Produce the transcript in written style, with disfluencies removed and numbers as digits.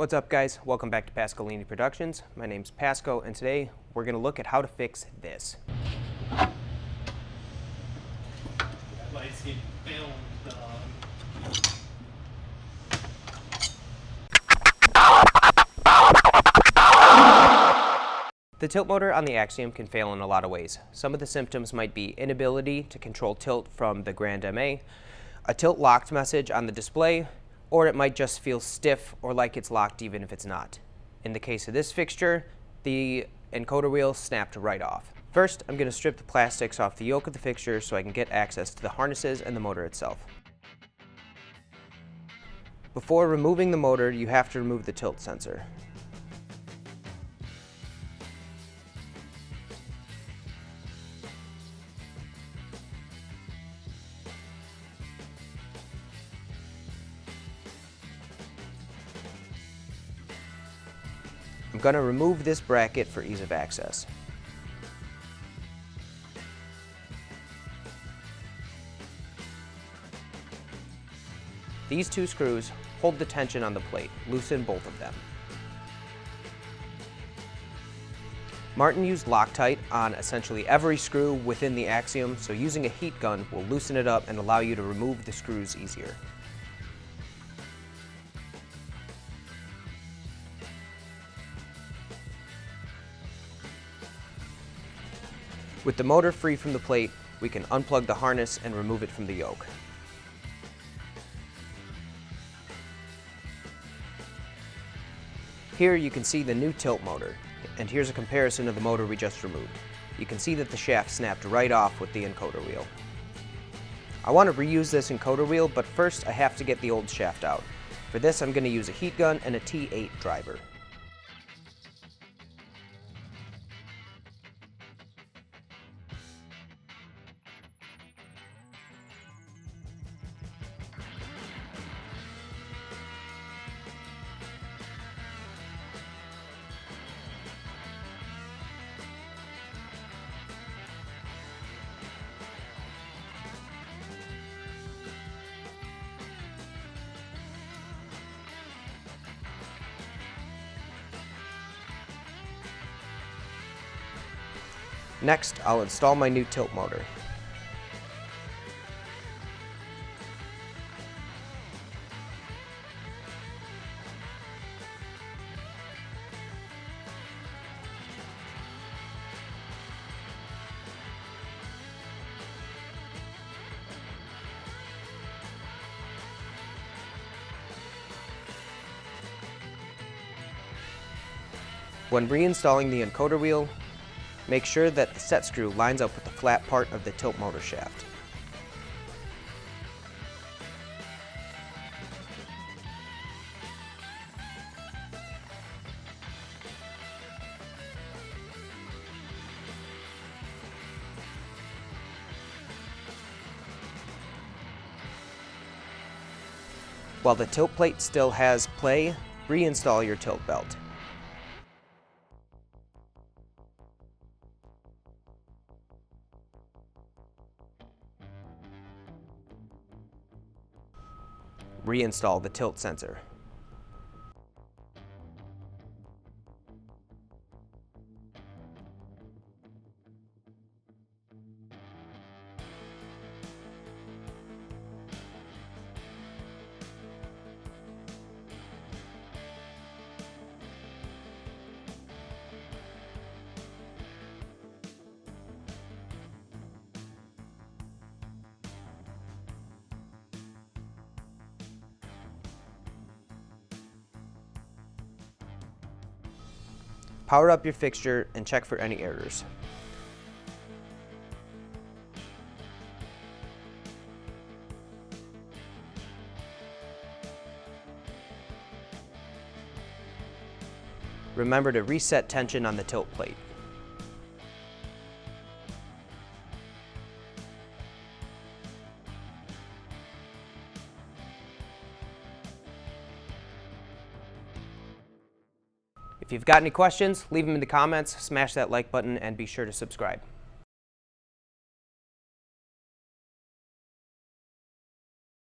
What's up, guys? Welcome back to Pascalini Productions. My name's Pasco, and today we're going to look at how to fix this. Lights get filmed, The tilt motor on the Axiom can fail in a lot of ways. Some of the symptoms might be inability to control tilt from the Grand MA, a tilt locked message on the display, or it might just feel stiff or like it's locked even if it's not. In the case of this fixture, the encoder wheel snapped right off. First, I'm going to strip the plastics off the yoke of the fixture so I can get access to the harnesses and the motor itself. Before removing the motor, you have to remove the tilt sensor. I'm going to remove this bracket for ease of access. These two screws hold the tension on the plate. Loosen both of them. Martin used Loctite on essentially every screw within the Axiom, so using a heat gun will loosen it up and allow you to remove the screws easier. With the motor free from the plate, we can unplug the harness and remove it from the yoke. Here you can see the new tilt motor, and here's a comparison of the motor we just removed. You can see that the shaft snapped right off with the encoder wheel. I want to reuse this encoder wheel, but first I have to get the old shaft out. For this, I'm going to use a heat gun and a T8 driver. Next, I'll install my new tilt motor. When reinstalling the encoder wheel, make sure that the set screw lines up with the flat part of the tilt motor shaft. While the tilt plate still has play, reinstall your tilt belt. Reinstall the tilt sensor. Power up your fixture and check for any errors. Remember to reset tension on the tilt plate. If you've got any questions, leave them in the comments, smash that like button, and be sure to subscribe.